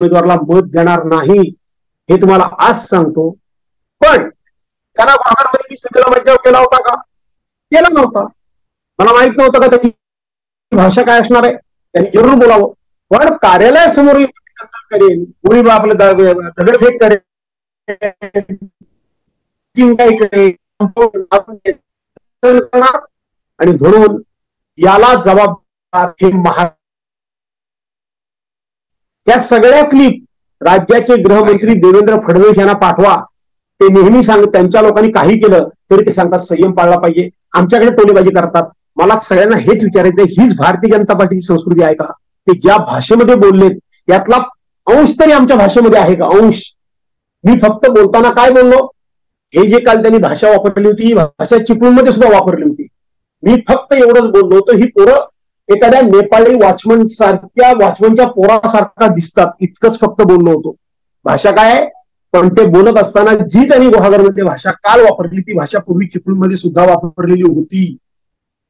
उमेदवाराला मत देणार नाही हे तुम्हाला आज सांगतो. पण त्यांना गुहागरमध्ये मी सभेला मज्जाव केला होता का? केला नव्हता. मला माहित नव्हतं का त्याची भाषा काय असणार आहे. त्यांनी जरूर बोलावं. पण कार्यालयासमोर करेल, कोणी आपलं दगडफेक करेल, आणि म्हणून याला जबाबदार हे या सगळ्या क्लिप राज्याचे गृहमंत्री देवेंद्र फडणवीस यांना पाठवा. ते नेहमी त्यांच्या लोकांनी काही केलं तरी ते सांगतात संयम पाळला पाहिजे, आमच्याकडे टोलेबाजी करतात. मला सगळ्यांना हेच विचारायचं, हीच भारतीय जनता पार्टीची संस्कृती आहे का? ते ज्या भाषेमध्ये बोललेत यातला अंश तरी आमच्या भाषेमध्ये आहे का? अंश. मी फक्त बोलताना काय बोललो, हे जे काल त्यांनी भाषा वापरली होती ही भाषा चिपळूणमध्ये सुद्धा वापरली होती. मी फक्त एवढंच बोललो होतो, ही पोरं एखाद्या नेपाळी वॉचमन सारख्या वॉचमनच्या पोरासारखा दिसतात, इतकंच फक्त बोललो होतो. भाषा काय आहे? पण ते बोलत असताना जी त्यांनी गुहागरमध्ये भाषा काल वापरली ती भाषा पूर्वी चिपळूणमध्ये सुद्धा वापरलेली होती,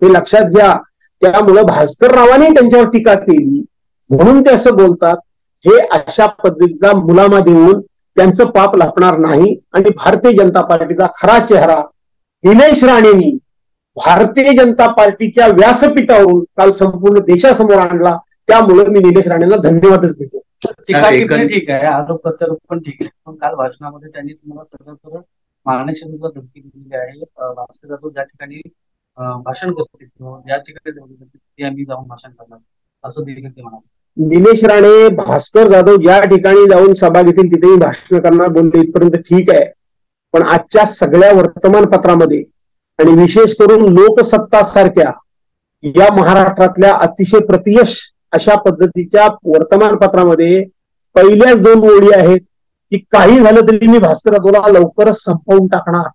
हे लक्षात घ्या. त्यामुळे भास्कर रावांनी त्यांच्यावर टीका केली म्हणून ते असं बोलतात. हे अशा पद्धतीचा मुलामा देऊन त्यांचं पाप लापणार नाही. आणि भारतीय जनता पार्टीचा खरा चेहरा निलेश राणेंनी भारतीय जनता पार्टीच्या व्यासपीठावरून काल संपूर्ण देशासमोर आणला. त्यामुळे मी निलेश राणेंना धन्यवादच देतो. ठीक आहे, आरोप प्रत्यारोप पण ठीक आहे, पण काल भाषणामध्ये त्यांनी तुम्हाला सरळ मारण्याची सुद्धा धमकी दिलेली आहे. भास्कर जाधव ज्या ठिकाणी भाषण करतो किंवा ज्या ठिकाणी आम्ही जाऊन भाषण करणार असं देखील ते म्हणाले. निलेश राणे भास्कर जाधव ज्या ठिकाणी जाऊन सभा घेतील तिथे भाषण करणार बोलले इथपर्यंत ठीक आहे. पण आजच्या सगळ्या वर्तमानपत्रामध्ये आणि विशेष करून लोकसत्ता सारख्या या महाराष्ट्रातल्या अतिशय प्रतियश अशा पद्धतीच्या वर्तमानपत्रामध्ये पहिल्याच 2 ओळी आहेत की काही झालं तरी मी भास्कर जाधवला लवकरच संपवून टाकणार.